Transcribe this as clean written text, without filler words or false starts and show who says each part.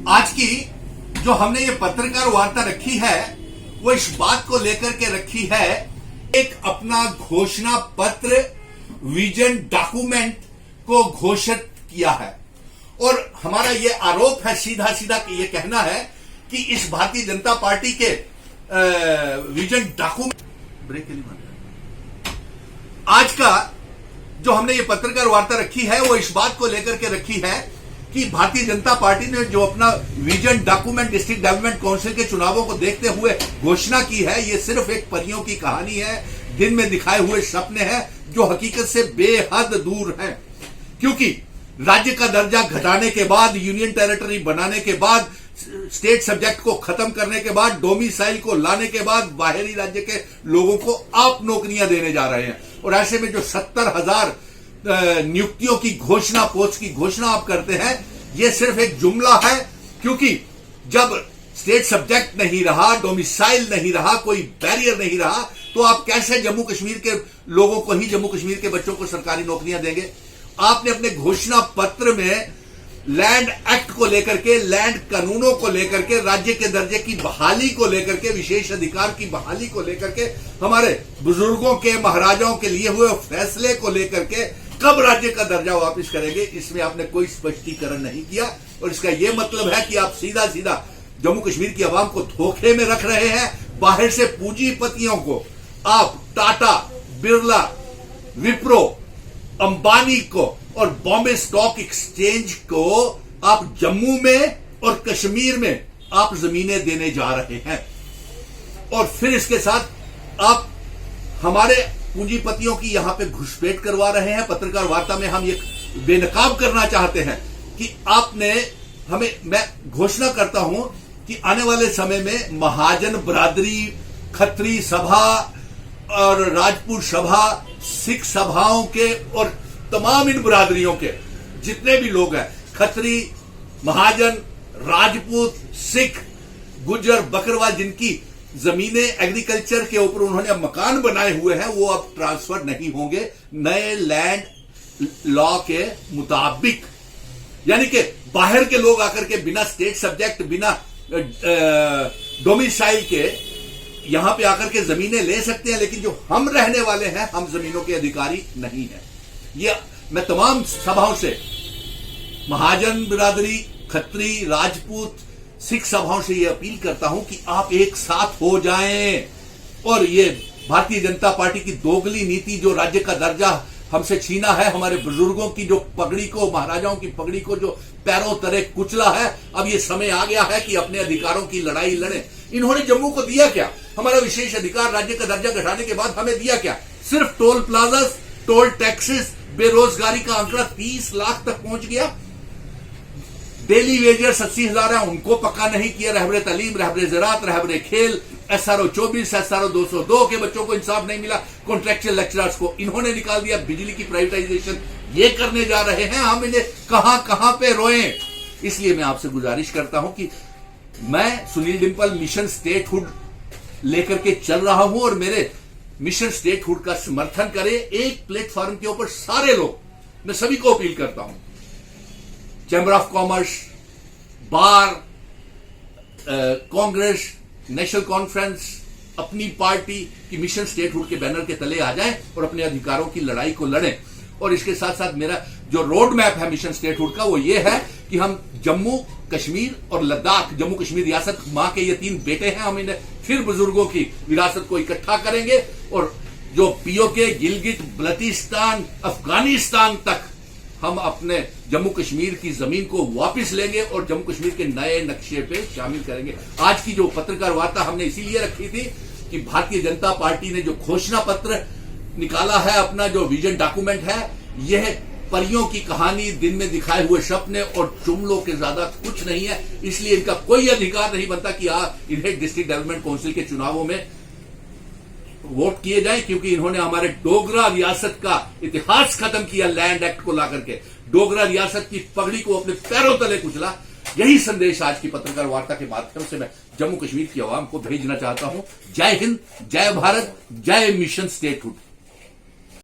Speaker 1: आज की जो हमने ये पत्रकार वार्ता रखी है वो इस बात को लेकर के रखी है, एक अपना घोषणा पत्र विजन डॉक्यूमेंट को घोषित किया है और हमारा ये आरोप है सीधा सीधा कि ये कहना है कि इस भारतीय जनता पार्टी के विजन डॉक्यूमेंट ब्रेक के लिए आज का जो हमने ये पत्रकार वार्ता रखी है वो इस बात को लेकर के रखी है कि भारतीय जनता पार्टी ने जो अपना vision document district development council के चुनावों को देखते हुए घोषणा की है, ये सिर्फ एक परियों की कहानी है, दिन में दिखाए हुए सपने हैं जो हकीकत से बेहद दूर हैं। क्योंकि राज्य का दर्जा घटाने के बाद, यूनियन टेरिटरी बनाने के बाद, स्टेट सब्जेक्ट को खत्म करने के बाद, डोमिसाइल को लाने के बाद बाहरी राज्य के लोगों को आप नौकरियां देने जा रहे हैं और ऐसे में जो 70,000 नियुक्तियों की घोषणा, पोस्ट की घोषणा आप करते हैं, यह सिर्फ एक जुमला है। क्योंकि जब स्टेट सब्जेक्ट नहीं रहा, डोमिसाइल नहीं रहा, कोई बैरियर नहीं रहा, तो आप कैसे जम्मू कश्मीर के लोगों को ही, जम्मू कश्मीर के बच्चों को सरकारी नौकरियां देंगे? आपने अपने घोषणा पत्र में लैंड एक्ट को लेकर के, लैंड कानूनों को लेकर के, राज्य के दर्जे की बहाली को लेकर के, विशेष अधिकार की बहाली को लेकर के, हमारे बुजुर्गों के, महाराजाओं के लिए हुए फैसले को लेकर के कब राज्य का दर्जा वापस करेंगे, इसमें आपने कोई स्पष्टीकरण नहीं किया। और इसका यह मतलब है कि आप सीधा सीधा जम्मू कश्मीर की आवाम को धोखे में रख रहे हैं। बाहर से पूंजीपतियों को आप टाटा, बिरला, विप्रो, अंबानी को और बॉम्बे स्टॉक एक्सचेंज को आप जम्मू में और कश्मीर में आप जमीनें देने जा रहे हैं और फिर इसके साथ आप हमारे पूंजीपतियों की यहां पे घुसपैठ करवा रहे हैं। पत्रकार वार्ता में हम ये बेनकाब करना चाहते हैं कि आपने हमें, मैं घोषणा करता हूं कि आने वाले समय में महाजन बरादरी, खत्री सभा और राजपूत सभा, सिख सभाओं के और तमाम इन बरादरियों के जितने भी लोग हैं, खत्री, महाजन, राजपूत, सिख, गुज्जर, बकरवाल, जिनकी जमीनें एग्रीकल्चर के ऊपर उन्होंने मकान बनाए हुए हैं, वो अब ट्रांसफर नहीं होंगे नए लैंड लॉ के मुताबिक। यानी कि बाहर के लोग आकर के बिना स्टेट सब्जेक्ट, बिना डोमिसाइल के यहां पे आकर के जमीनें ले सकते हैं, लेकिन जो हम रहने वाले हैं, हम जमीनों के अधिकारी नहीं हैं। ये मैं तमाम सभाओं से, महाजन बिरादरी, खत्री, राजपूत, सिख सभाओं से यह अपील करता हूं कि आप एक साथ हो जाएं और ये भारतीय जनता पार्टी की दोगली नीति, जो राज्य का दर्जा हमसे छीना है, हमारे बुजुर्गों की जो पगड़ी को, महाराजाओं की पगड़ी को जो पैरों तले कुचला है, अब ये समय आ गया है कि अपने अधिकारों की लड़ाई लड़ें। इन्होंने जम्मू को दिया क्या? हमारा विशेष अधिकार राज्य का दर्जा घटाने के बाद हमें दिया क्या? सिर्फ टोल प्लाजा, टोल टैक्सेस, बेरोजगारी का आंकड़ा 30 लाख तक पहुंच गया। डेली वेजर्स 80,000 है, उनको पक्का नहीं किया। रहबरे तालीम, रहबरे ज़राअत, रहबरे खेल, SRO 24, SRO 202 के बच्चों को इंसाफ नहीं मिला। कॉन्ट्रैक्चुअल लेक्चरर्स को इन्होंने निकाल दिया। बिजली की प्राइवेटाइजेशन ये करने जा रहे हैं, हम इन्हें कहां कहां पे रोएं। इसलिए मैं आपसे गुजारिश करता हूं कि मैं सुनील डिंपल मिशन स्टेटहुड लेकर के चल रहा हूं और मेरे मिशन स्टेटहुड का समर्थन करें। एक प्लेटफॉर्म के ऊपर सारे लोग, मैं सभी को अपील करता हूं, chamber of commerce, bar, Congress, national conference, अपनी पार्टी की मिशन स्टेटहुड के बैनर के तले आ जाएं और अपने अधिकारों की लड़ाई को लड़ें। और इसके साथ साथ मेरा जो रोड मैप है मिशन स्टेटहुड का, वो ये है कि हम जम्मू कश्मीर और लद्दाख, जम्मू कश्मीर रियासत, मां के ये 3 बेटे हैं, हम इन्हें फिर बुजुर्गों की विरासत को इकट्ठा करेंगे और जो पीओके, गिलगित, बल्तिस्तान, अफगानिस्तान तक हम अपने जम्मू कश्मीर की जमीन को वापस लेंगे और जम्मू कश्मीर के नए नक्शे पे शामिल करेंगे। आज की जो पत्रकार वार्ता हमने इसीलिए रखी थी कि भारतीय जनता पार्टी ने जो घोषणा पत्र निकाला है, अपना जो विजन डॉक्यूमेंट है, यह परियों की कहानी, दिन में दिखाए हुए सपने और जुमलों के ज्यादा कुछ नहीं है। इसलिए इनका कोई अधिकार नहीं बनता कि इन्हें डिस्ट्रिक्ट डेवलपमेंट काउंसिल के चुनावों में वोट किए जाए, क्योंकि इन्होंने हमारे डोगरा रियासत का इतिहास खत्म किया। लैंड एक्ट को लाकर के डोगरा रियासत की पगड़ी को अपने पैरों तले कुचला। यही संदेश आज की पत्रकार वार्ता के माध्यम से मैं जम्मू कश्मीर की आवाम को भेजना चाहता हूं। जय हिंद, जय भारत, जय मिशन स्टेटहुड।